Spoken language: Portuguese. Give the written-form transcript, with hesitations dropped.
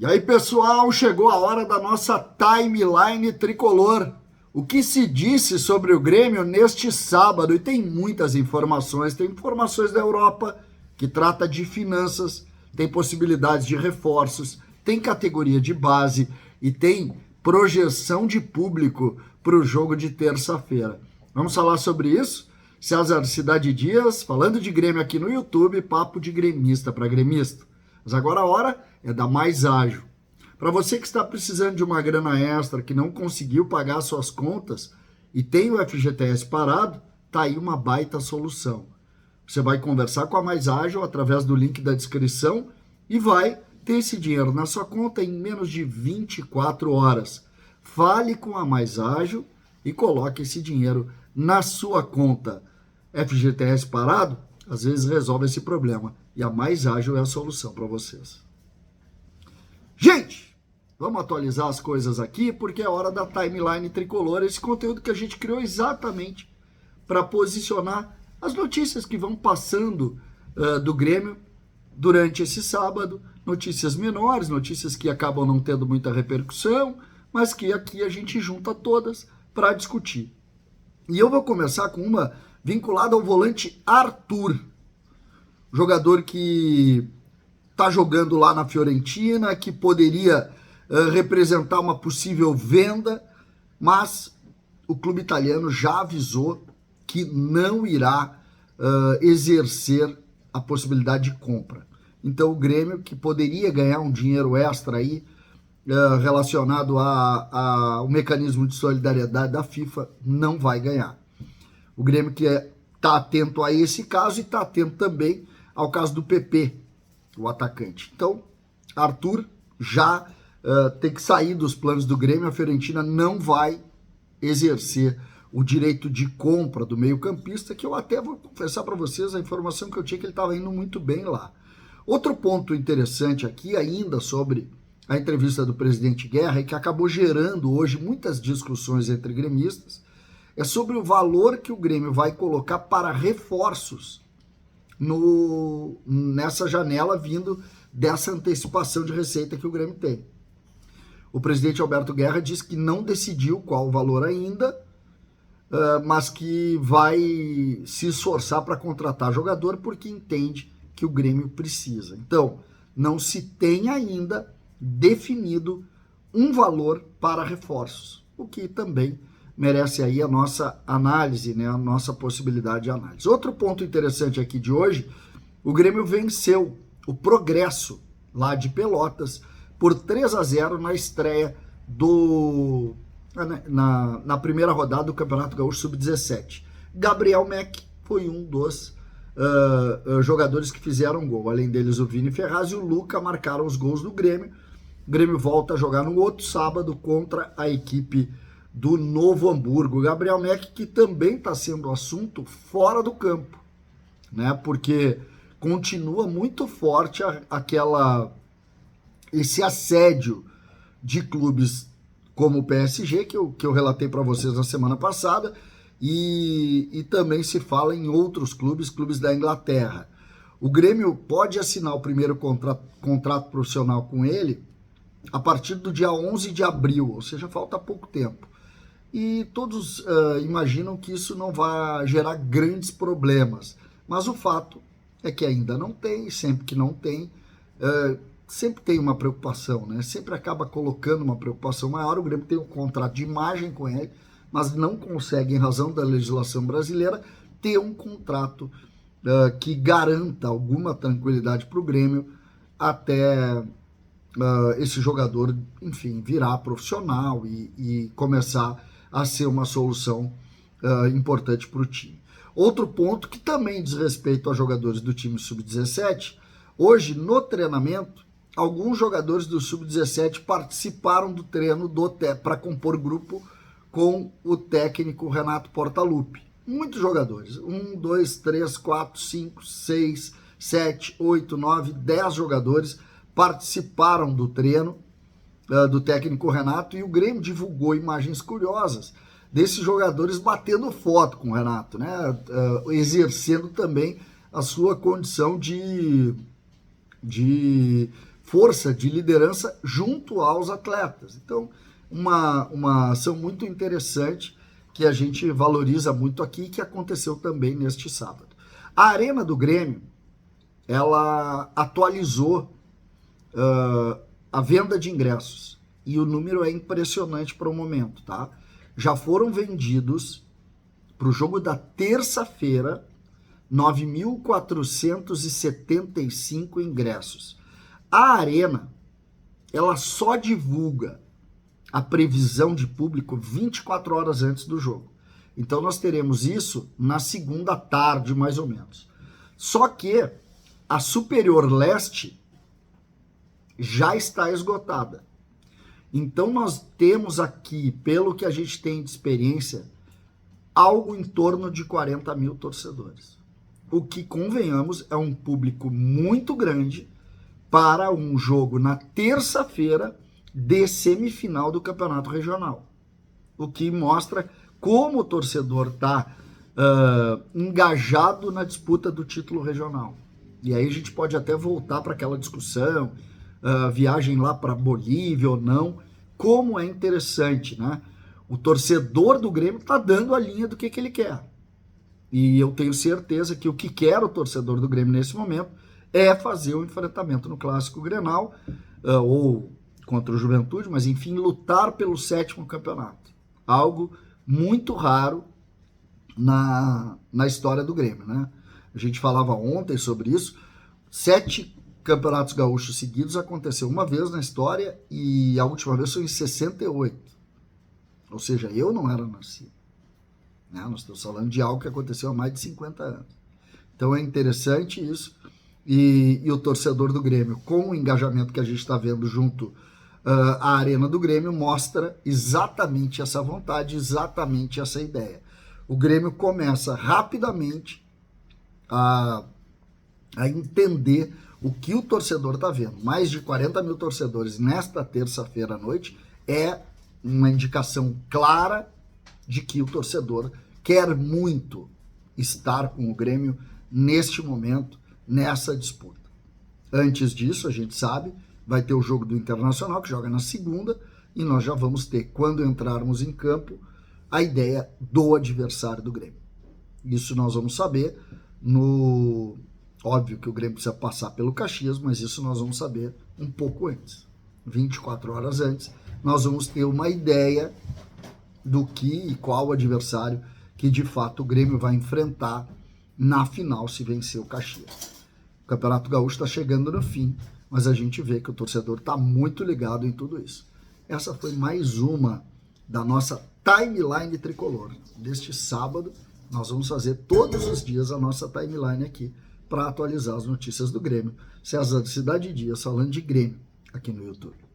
E aí, pessoal, chegou a hora da nossa timeline tricolor. O que se disse sobre o Grêmio neste sábado? E tem muitas informações. Tem informações da Europa, que trata de finanças, tem possibilidades de reforços, tem categoria de base e tem projeção de público para o jogo de terça-feira. Vamos falar sobre isso? César Cidade Dias, falando de Grêmio aqui no YouTube, papo de gremista para gremista. Mas agora a hora é da Mais Ágil. Para você que está precisando de uma grana extra, que não conseguiu pagar suas contas e tem o FGTS parado, tá aí uma baita solução. Você vai conversar com a Mais Ágil através do link da descrição e vai ter esse dinheiro na sua conta em menos de 24 horas. Fale com a Mais Ágil e coloque esse dinheiro na sua conta. FGTS parado, às vezes resolve esse problema. E a Mais Ágil é a solução para vocês. Gente, vamos atualizar as coisas aqui, porque é hora da timeline tricolor, esse conteúdo que a gente criou exatamente para posicionar as notícias que vão passando do Grêmio durante esse sábado, notícias menores, notícias que acabam não tendo muita repercussão, mas que aqui a gente junta todas para discutir. E eu vou começar com uma vinculada ao volante Arthur, jogador que está jogando lá na Fiorentina, que poderia representar uma possível venda, mas o clube italiano já avisou que não irá exercer a possibilidade de compra. Então o Grêmio, que poderia ganhar um dinheiro extra aí, relacionado ao mecanismo de solidariedade da FIFA, não vai ganhar. O Grêmio que está atento a esse caso e está atento também ao caso do PP, o atacante. Então, Arthur já tem que sair dos planos do Grêmio. A Fiorentina não vai exercer o direito de compra do meio-campista, que eu até vou confessar para vocês, a informação que eu tinha que ele estava indo muito bem lá. Outro ponto interessante aqui, ainda sobre a entrevista do presidente Guerra, e que acabou gerando hoje muitas discussões entre gremistas, é sobre o valor que o Grêmio vai colocar para reforços nessa janela vindo dessa antecipação de receita que o Grêmio tem. O presidente Alberto Guerra disse que não decidiu qual o valor ainda, mas que vai se esforçar para contratar jogador porque entende que o Grêmio precisa. Então, não se tem ainda definido um valor para reforços, o que também merece aí a nossa análise, né, a nossa possibilidade de análise. Outro ponto interessante aqui de hoje, o Grêmio venceu o Progresso, lá de Pelotas, por 3-0 na estreia na primeira rodada do Campeonato Gaúcho Sub-17. Gabriel Meck foi um dos jogadores que fizeram gol. Além deles, o Vini Ferraz e o Luca marcaram os gols do Grêmio. O Grêmio volta a jogar no outro sábado contra a equipe do Novo Hamburgo. Gabriel Meck, que também está sendo assunto fora do campo, né? Porque continua muito forte esse assédio de clubes como o PSG, que eu relatei para vocês na semana passada, e também se fala em outros clubes da Inglaterra. O Grêmio pode assinar o primeiro contrato profissional com ele a partir do dia 11 de abril, ou seja, falta pouco tempo. E todos imaginam que isso não vai gerar grandes problemas, mas o fato é que ainda não tem, sempre que não tem, sempre tem uma preocupação, né? Sempre acaba colocando uma preocupação maior. O Grêmio tem um contrato de imagem com ele, mas não consegue, em razão da legislação brasileira, ter um contrato que garanta alguma tranquilidade para o Grêmio até esse jogador, enfim, virar profissional e começar a ser uma solução importante para o time. Outro ponto que também diz respeito a jogadores do time Sub-17, hoje no treinamento, alguns jogadores do Sub-17 participaram do treino para compor grupo com o técnico Renato Portaluppi. Muitos jogadores, 1, 2, 3, 4, 5, 6, 7, 8, 9, 10 jogadores participaram do treino do técnico Renato, e o Grêmio divulgou imagens curiosas desses jogadores batendo foto com o Renato, né? Exercendo também a sua condição de força de liderança junto aos atletas. Então, uma ação muito interessante que a gente valoriza muito aqui, que aconteceu também neste sábado. A Arena do Grêmio, ela atualizou a venda de ingressos e o número é impressionante para o momento, tá? Já foram vendidos para o jogo da terça-feira 9.475 ingressos. A Arena, ela só divulga a previsão de público 24 horas antes do jogo. Então nós teremos isso na segunda tarde, mais ou menos. Só que a Superior Leste já está esgotada. Então nós temos aqui, pelo que a gente tem de experiência, algo em torno de 40 mil torcedores. O que, convenhamos, é um público muito grande para um jogo na terça-feira de semifinal do Campeonato Regional. O que mostra como o torcedor está engajado na disputa do título regional. E aí a gente pode até voltar para aquela discussão, viagem lá para Bolívia ou não, como é interessante, né? O torcedor do Grêmio está dando a linha do que ele quer. E eu tenho certeza que o que quer o torcedor do Grêmio nesse momento é fazer o enfrentamento no Clássico Grenal, ou contra o Juventude, mas enfim, lutar pelo 7º campeonato. Algo muito raro na história do Grêmio, né? A gente falava ontem sobre isso. 7 campeonatos gaúchos seguidos aconteceu uma vez na história e a última vez foi em 68. Ou seja, eu não era nascido. Né? Nós estamos falando de algo que aconteceu há mais de 50 anos. Então é interessante isso. E o torcedor do Grêmio, com o engajamento que a gente está vendo junto à Arena do Grêmio, mostra exatamente essa vontade, exatamente essa ideia. O Grêmio começa rapidamente a entender o que o torcedor está vendo. Mais de 40 mil torcedores nesta terça-feira à noite é uma indicação clara de que o torcedor quer muito estar com o Grêmio neste momento, nessa disputa. Antes disso, a gente sabe, vai ter o jogo do Internacional, que joga na segunda, e nós já vamos ter, quando entrarmos em campo, a ideia do adversário do Grêmio. Isso nós vamos saber no... Óbvio que o Grêmio precisa passar pelo Caxias, mas isso nós vamos saber um pouco antes. 24 horas antes, nós vamos ter uma ideia do que e qual adversário que de fato o Grêmio vai enfrentar na final se vencer o Caxias. O Campeonato Gaúcho está chegando no fim, mas a gente vê que o torcedor está muito ligado em tudo isso. Essa foi mais uma da nossa timeline tricolor. Deste sábado, nós vamos fazer todos os dias a nossa timeline aqui para atualizar as notícias do Grêmio. César Cidade Dias falando de Grêmio aqui no YouTube.